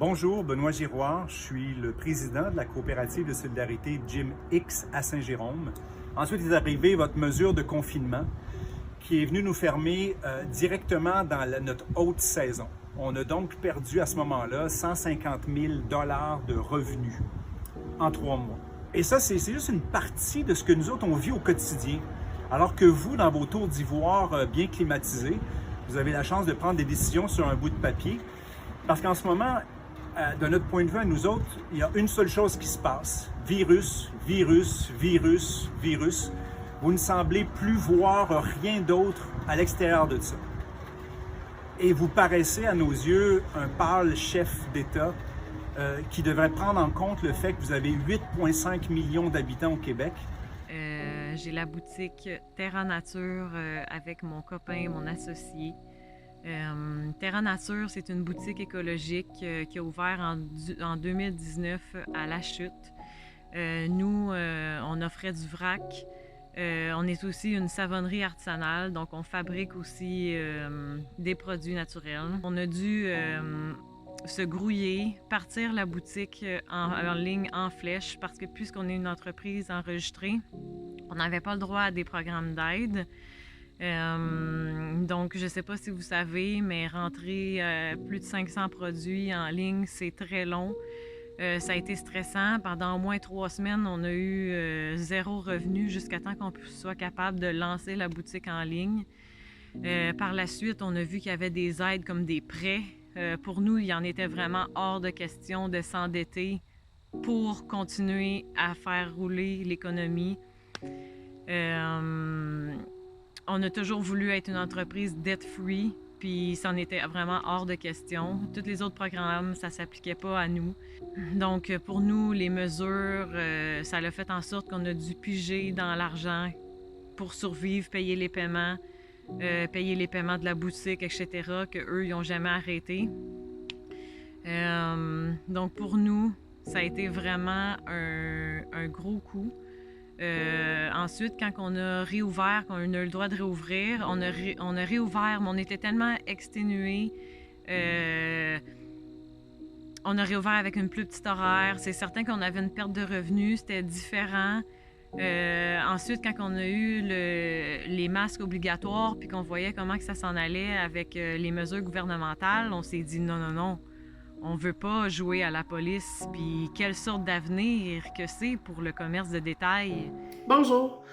Bonjour, Benoît Giroir. Je suis le président de la coopérative de solidarité Gym X à Saint-Jérôme. Ensuite est arrivée votre mesure de confinement qui est venue nous fermer directement dans notre haute saison. On a donc perdu à ce moment-là 150 000 $ de revenus en 3 mois. Et ça, c'est juste une partie de ce que nous autres, on vit au quotidien. Alors que vous, dans vos tours d'ivoire bien climatisés, vous avez la chance de prendre des décisions sur un bout de papier. Parce qu'en ce moment, de notre point de vue à nous autres, il y a une seule chose qui se passe. Virus, virus, virus, virus. Vous ne semblez plus voir rien d'autre à l'extérieur de ça. Et vous paraissez à nos yeux un pâle chef d'État qui devrait prendre en compte le fait que vous avez 8,5 millions d'habitants au Québec. J'ai la boutique Terra Nature avec mon copain, mon associé. Terra Nature, c'est une boutique écologique qui a ouvert en 2019 à La Chute. Nous, on offrait du vrac. On est aussi une savonnerie artisanale, donc on fabrique aussi des produits naturels. On a dû se grouiller, partir la boutique en ligne en flèche parce que puisqu'on est une entreprise enregistrée, on n'avait pas le droit à des programmes d'aide. Donc, je ne sais pas si vous savez, mais rentrer plus de 500 produits en ligne, c'est très long. Ça a été stressant. Pendant au moins 3 semaines, on a eu 0 revenu jusqu'à temps qu'on soit capable de lancer la boutique en ligne. Par la suite, on a vu qu'il y avait des aides comme des prêts. Pour nous, il en était vraiment hors de question de s'endetter pour continuer à faire rouler l'économie. On a toujours voulu être une entreprise debt-free, puis c'en était vraiment hors de question. Tous les autres programmes, ça ne s'appliquait pas à nous. Donc, pour nous, les mesures, ça a fait en sorte qu'on a dû piger dans l'argent pour survivre, payer les paiements de la boutique, etc., qu'eux, ils n'ont jamais arrêté. Donc, pour nous, ça a été vraiment un gros coup. Ensuite, quand on a réouvert, qu'on a eu le droit de réouvrir, on a réouvert, mais on était tellement exténués. On a réouvert avec une plus petite horaire. C'est certain qu'on avait une perte de revenus, c'était différent. Ensuite, quand on a eu les masques obligatoires, puis qu'on voyait comment que ça s'en allait avec les mesures gouvernementales, on s'est dit non. On veut pas jouer à la police, puis quelle sorte d'avenir que c'est pour le commerce de détail. Bonjour,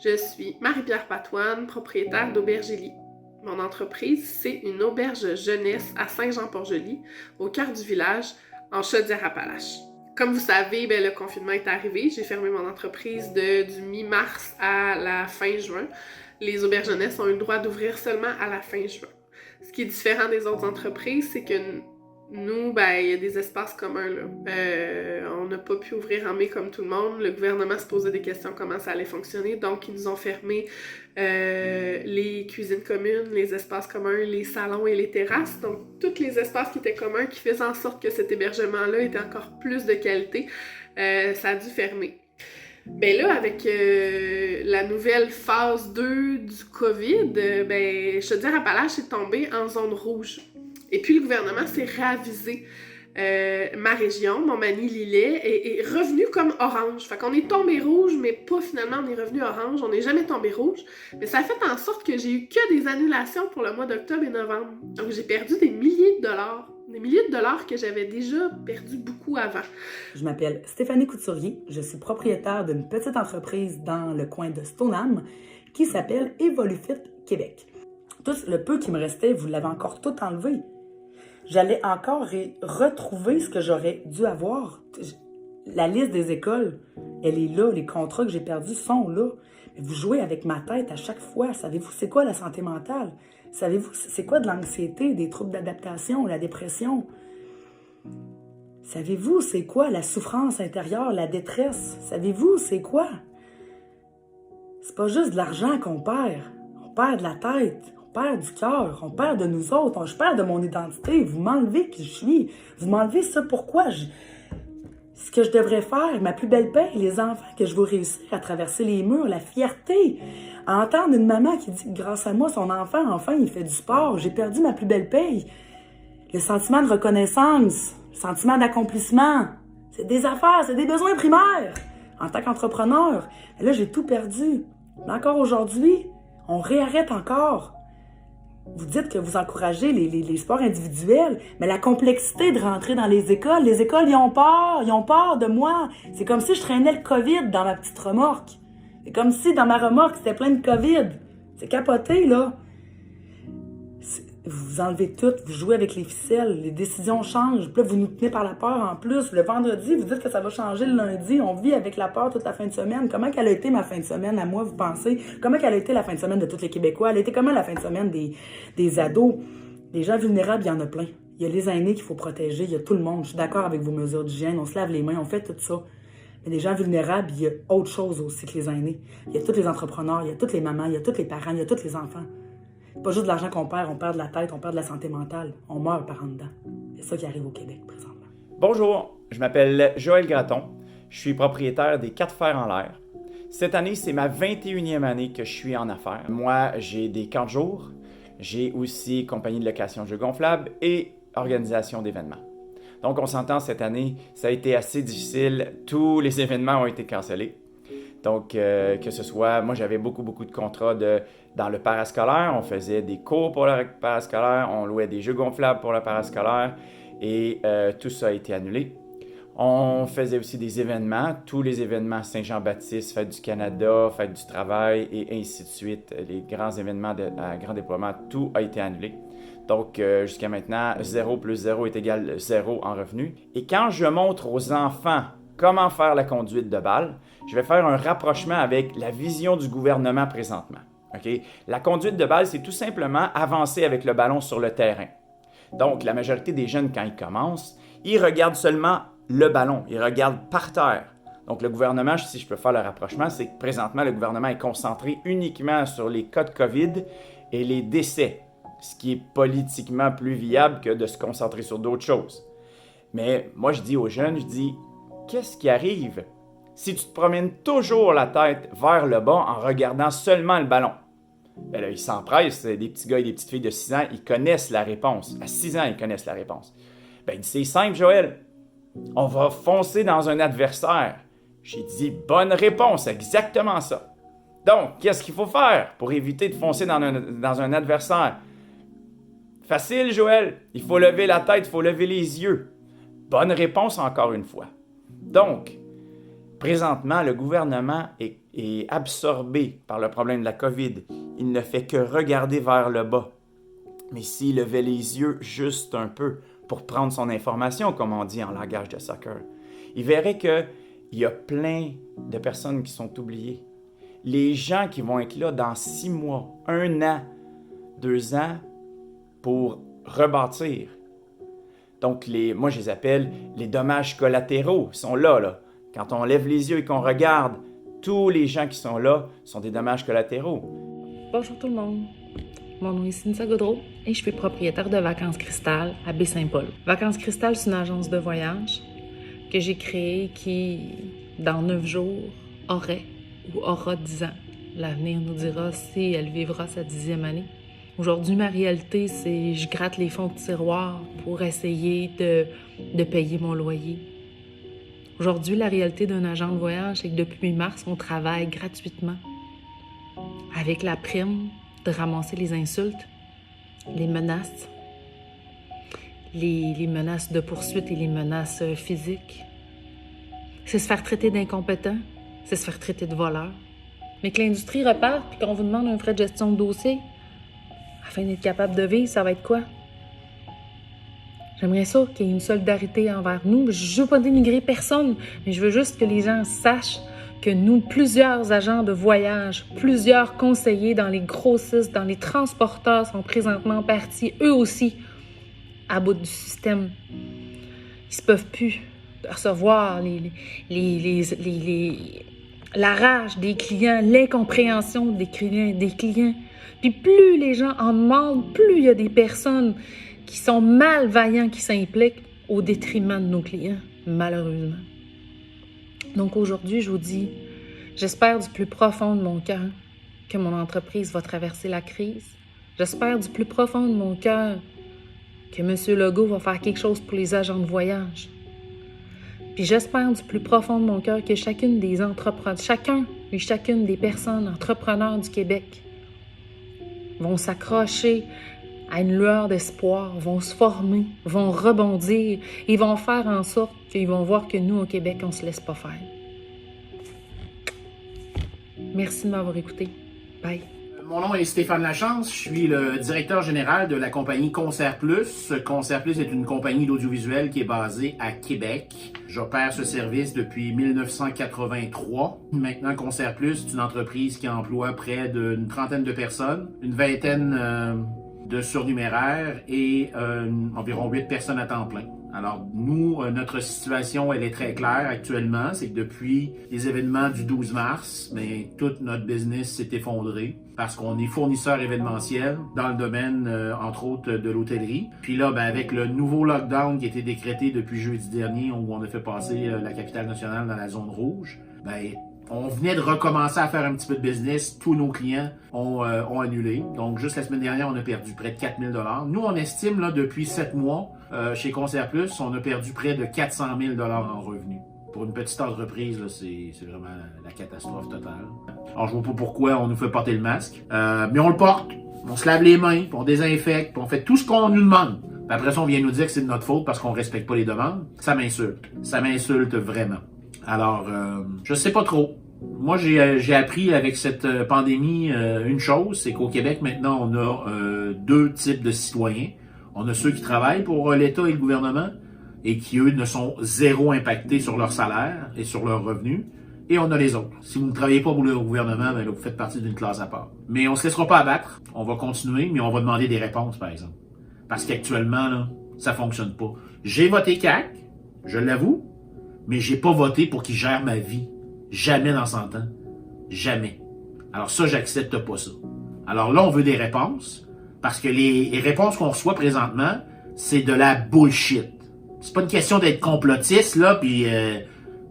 je suis Marie-Pierre Patoine, propriétaire d'Aubergélie. Mon entreprise, c'est une auberge jeunesse à Saint-Jean-Port-Joli, au cœur du village, en Chaudière-Appalaches. Comme vous savez, le confinement est arrivé. J'ai fermé mon entreprise du mi-mars à la fin juin. Les auberges jeunesse ont eu le droit d'ouvrir seulement à la fin juin. Ce qui est différent des autres entreprises, c'est que nous, il y a des espaces communs, là. On n'a pas pu ouvrir en mai comme tout le monde. Le gouvernement se posait des questions comment ça allait fonctionner. Donc, ils nous ont fermé les cuisines communes, les espaces communs, les salons et les terrasses. Donc, tous les espaces qui étaient communs, qui faisaient en sorte que cet hébergement-là était encore plus de qualité, ça a dû fermer. Là, avec la nouvelle phase 2 du COVID, Chaudière-Appalaches est tombée en zone rouge. Et puis, le gouvernement s'est ravisé. Ma région, Montmagny-Lillet, est revenu comme orange. Fait qu'on est tombé rouge, mais pas finalement, on est revenu orange. On n'est jamais tombé rouge. Mais ça a fait en sorte que j'ai eu que des annulations pour le mois d'octobre et novembre. Donc, j'ai perdu des milliers de dollars. Des milliers de dollars que j'avais déjà perdu beaucoup avant. Je m'appelle Stéphanie Couturier. Je suis propriétaire d'une petite entreprise dans le coin de Stoneham qui s'appelle Evolufit Québec. Tout le peu qui me restait, vous l'avez encore tout enlevé. J'allais encore retrouver ce que j'aurais dû avoir. La liste des écoles, elle est là. Les contrats que j'ai perdus sont là. Mais vous jouez avec ma tête à chaque fois. Savez-vous c'est quoi la santé mentale? Savez-vous c'est quoi de l'anxiété, des troubles d'adaptation, la dépression? Savez-vous c'est quoi la souffrance intérieure, la détresse? Savez-vous c'est quoi? C'est pas juste de l'argent qu'on perd. On perd de la tête. On perd du cœur, on perd de nous autres, je perds de mon identité, vous m'enlevez qui je suis, vous m'enlevez ça pourquoi ce que je devrais faire, ma plus belle paye, les enfants que je veux réussir à traverser les murs, la fierté, à entendre une maman qui dit que grâce à moi, son enfant, enfin, il fait du sport, j'ai perdu ma plus belle paye, le sentiment de reconnaissance, sentiment d'accomplissement. C'est des affaires, c'est des besoins primaires. En tant qu'entrepreneur, là, j'ai tout perdu. Mais encore aujourd'hui, on réarrête encore. Vous dites que vous encouragez les sports individuels, mais la complexité de rentrer dans les écoles, ils ont peur de moi. C'est comme si je traînais le COVID dans ma petite remorque. C'est comme si dans ma remorque, c'était plein de COVID. C'est capoté, là. Vous enlevez tout, vous jouez avec les ficelles, les décisions changent, puis là, vous nous tenez par la peur en plus. Le vendredi, vous dites que ça va changer le lundi, on vit avec la peur toute la fin de semaine. Comment qu'elle a été ma fin de semaine à moi, vous pensez? Comment qu'elle a été la fin de semaine de tous les Québécois? Elle a été comment la fin de semaine des ados? Les gens vulnérables, il y en a plein. Il y a les aînés qu'il faut protéger, il y a tout le monde. Je suis d'accord avec vos mesures d'hygiène, on se lave les mains, on fait tout ça. Mais les gens vulnérables, il y a autre chose aussi que les aînés. Il y a tous les entrepreneurs, il y a toutes les mamans, il y a tous les parents, il y a tous les enfants. Pas juste de l'argent qu'on perd, on perd de la tête, on perd de la santé mentale. On meurt par en dedans. C'est ça qui arrive au Québec présentement. Bonjour, je m'appelle Joël Gratton. Je suis propriétaire des 4 Fers en l'air. Cette année, c'est ma 21e année que je suis en affaires. Moi, j'ai des camps de jour. J'ai aussi compagnie de location de jeux gonflables et organisation d'événements. Donc, on s'entend, cette année, ça a été assez difficile. Tous les événements ont été cancellés. Donc, que ce soit, moi j'avais beaucoup de contrats dans le parascolaire, on faisait des cours pour le parascolaire, on louait des jeux gonflables pour le parascolaire et tout ça a été annulé. On faisait aussi des événements, tous les événements Saint-Jean-Baptiste, Fête du Canada, Fête du Travail et ainsi de suite, les grands événements à grand déploiement, tout a été annulé. Donc, jusqu'à maintenant, 0 plus 0 est égal 0 en revenus. Et quand je montre aux enfants comment faire la conduite de balle, je vais faire un rapprochement avec la vision du gouvernement présentement. Okay? La conduite de balle, c'est tout simplement avancer avec le ballon sur le terrain. Donc, la majorité des jeunes, quand ils commencent, ils regardent seulement le ballon, ils regardent par terre. Donc, le gouvernement, si je peux faire le rapprochement, c'est que présentement, le gouvernement est concentré uniquement sur les cas de COVID et les décès, ce qui est politiquement plus viable que de se concentrer sur d'autres choses. Mais moi, je dis aux jeunes, qu'est-ce qui arrive si tu te promènes toujours la tête vers le bas en regardant seulement le ballon? Bien là, ils s'empressent, des petits gars et des petites filles de 6 ans, ils connaissent la réponse. À 6 ans, ils connaissent la réponse. Bien, c'est simple, Joël. On va foncer dans un adversaire. J'ai dit, bonne réponse, exactement ça. Donc, qu'est-ce qu'il faut faire pour éviter de foncer dans un adversaire? Facile, Joël. Il faut lever la tête, il faut lever les yeux. Bonne réponse encore une fois. Donc, présentement, le gouvernement est absorbé par le problème de la COVID. Il ne fait que regarder vers le bas. Mais s'il levait les yeux juste un peu pour prendre son information, comme on dit en langage de soccer, il verrait qu'il y a plein de personnes qui sont oubliées. Les gens qui vont être là dans 6 mois, 1 an, 2 ans pour rebâtir. Donc, moi, je les appelle les dommages collatéraux. Ils sont là. Quand on lève les yeux et qu'on regarde, tous les gens qui sont là sont des dommages collatéraux. Bonjour tout le monde. Mon nom est Cynthia Gaudreau et je suis propriétaire de Vacances Cristal à Baie-Saint-Paul. Vacances Cristal, c'est une agence de voyage que j'ai créée qui, dans 9 jours, aurait ou aura 10 ans. L'avenir nous dira si elle vivra sa 10e année. Aujourd'hui, ma réalité, c'est je gratte les fonds de tiroir pour essayer de payer mon loyer. Aujourd'hui, la réalité d'un agent de voyage, c'est que depuis mi-mars, on travaille gratuitement avec la prime de ramasser les insultes, les menaces, les menaces de poursuite et les menaces physiques. C'est se faire traiter d'incompétent, c'est se faire traiter de voleur. Mais que l'industrie reparte et qu'on vous demande un frais de gestion de dossier, afin d'être capable de vivre, ça va être quoi? J'aimerais ça qu'il y ait une solidarité envers nous. Je ne veux pas dénigrer personne, mais je veux juste que les gens sachent que nous, plusieurs agents de voyage, plusieurs conseillers dans les grossistes, dans les transporteurs sont présentement partis, eux aussi, à bout du système. Ils ne peuvent plus recevoir la rage des clients, l'incompréhension des clients. Puis plus les gens en demandent, plus il y a des personnes qui sont malveillants, qui s'impliquent au détriment de nos clients, malheureusement. Donc aujourd'hui, je vous dis, j'espère du plus profond de mon cœur que mon entreprise va traverser la crise. J'espère du plus profond de mon cœur que M. Legault va faire quelque chose pour les agents de voyage. Puis j'espère du plus profond de mon cœur que chacune des entrepreneurs, chacun et chacune des personnes entrepreneurs du Québec vont s'accrocher à une lueur d'espoir, vont se former, vont rebondir et vont faire en sorte qu'ils vont voir que nous, au Québec, on ne se laisse pas faire. Merci de m'avoir écouté. Bye. Mon nom est Stéphane Lachance, je suis le directeur général de la compagnie Concert Plus. Concert Plus est une compagnie d'audiovisuel qui est basée à Québec. J'opère ce service depuis 1983. Maintenant, Concert Plus est une entreprise qui emploie près d'une trentaine de personnes, une vingtaine de surnuméraires et environ 8 personnes à temps plein. Alors nous, notre situation, elle est très claire actuellement. C'est que depuis les événements du 12 mars, tout notre business s'est effondré parce qu'on est fournisseur événementiel dans le domaine, entre autres, de l'hôtellerie. Puis là, avec le nouveau lockdown qui a été décrété depuis jeudi dernier, où on a fait passer la capitale nationale dans la zone rouge, on venait de recommencer à faire un petit peu de business. Tous nos clients ont annulé. Donc, juste la semaine dernière, on a perdu près de 4 000 $. Nous, on estime, là, depuis 7 mois, chez Concert Plus, on a perdu près de 400 000 $ en revenus. Pour une petite entreprise, là, c'est vraiment la catastrophe totale. Alors, je vois pas pourquoi on nous fait porter le masque. Mais on le porte, on se lave les mains, puis on désinfecte, puis on fait tout ce qu'on nous demande. Puis après ça, on vient nous dire que c'est de notre faute parce qu'on respecte pas les demandes. Ça m'insulte. Ça m'insulte vraiment. Alors, je sais pas trop. Moi, j'ai appris avec cette pandémie une chose, c'est qu'au Québec, maintenant, on a 2 types de citoyens. On a ceux qui travaillent pour l'État et le gouvernement et qui, eux, ne sont zéro impactés sur leur salaire et sur leurs revenus. Et on a les autres. Si vous ne travaillez pas pour le gouvernement, là, vous faites partie d'une classe à part. Mais on ne se laissera pas abattre. On va continuer, mais on va demander des réponses, par exemple. Parce qu'actuellement, là, ça fonctionne pas. J'ai voté CAQ, je l'avoue, mais j'ai pas voté pour qu'il gère ma vie. Jamais dans 100 ans. Jamais. Alors ça, j'accepte pas ça. Alors là, on veut des réponses, parce que les réponses qu'on reçoit présentement, c'est de la bullshit. C'est pas une question d'être complotiste, là, puis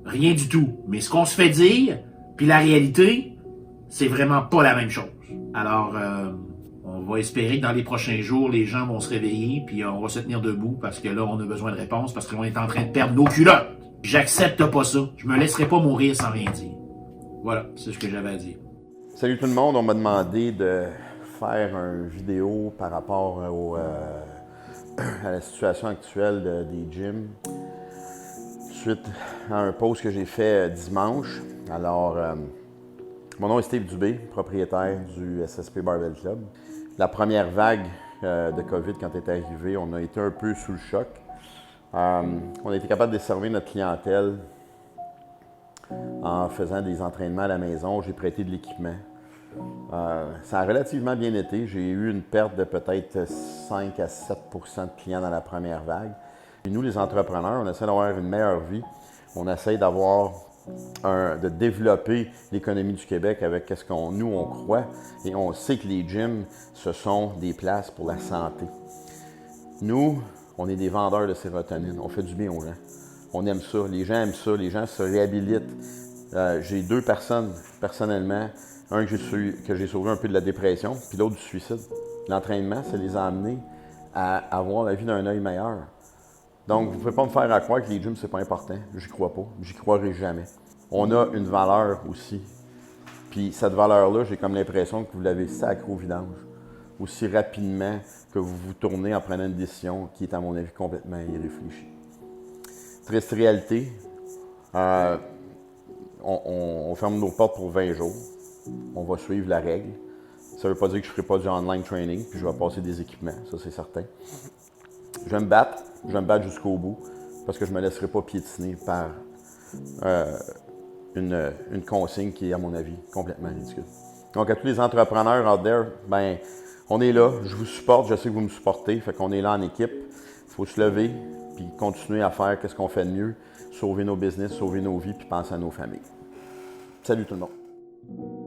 rien du tout. Mais ce qu'on se fait dire, puis la réalité, c'est vraiment pas la même chose. Alors, on va espérer que dans les prochains jours, les gens vont se réveiller, puis on va se tenir debout, parce que là, on a besoin de réponses, parce qu'on est en train de perdre nos culottes. J'accepte pas ça. Je me laisserai pas mourir sans rien dire. Voilà, c'est ce que j'avais à dire. Salut tout le monde, on m'a demandé de faire une vidéo par rapport à la situation actuelle des gyms suite à un post que j'ai fait dimanche. Alors, mon nom est Steve Dubé, propriétaire du SSP Barbell Club. La première vague de COVID, quand elle est arrivée, on a été un peu sous le choc. On a été capable de desservir notre clientèle en faisant des entraînements à la maison. J'ai prêté de l'équipement. Ça a relativement bien été. J'ai eu une perte de peut-être 5 à 7 % de clients dans la première vague. Et nous, les entrepreneurs, on essaie d'avoir une meilleure vie. On essaie de développer l'économie du Québec avec ce qu'on nous on croit. Et on sait que les gyms, ce sont des places pour la santé. Nous, on est des vendeurs de sérotonine. On fait du bien aux gens. On aime ça. Les gens aiment ça. Les gens se réhabilitent. J'ai 2 personnes, personnellement. Un que j'ai sauvé un peu de la dépression, puis l'autre du suicide. L'entraînement, ça les a amenés à avoir la vie d'un œil meilleur. Donc, vous ne pouvez pas me faire à croire que les gyms, c'est pas important. J'y crois pas. J'y croirai jamais. On a une valeur aussi. Puis cette valeur-là, j'ai comme l'impression que vous l'avez sacrée au vidange. Aussi rapidement que vous vous tournez en prenant une décision qui est, à mon avis, complètement irréfléchie. Triste réalité, on ferme nos portes pour 20 jours. On va suivre la règle. Ça ne veut pas dire que je ne ferai pas du online training, puis je vais passer des équipements, ça c'est certain. Je vais me battre jusqu'au bout, parce que je ne me laisserai pas piétiner par une consigne qui est, à mon avis, complètement ridicule. Donc à tous les entrepreneurs out there, on est là, je vous supporte, je sais que vous me supportez, fait qu'on est là en équipe. Il faut se lever, puis continuer à faire ce qu'on fait de mieux, sauver nos business, sauver nos vies, puis penser à nos familles. Salut tout le monde!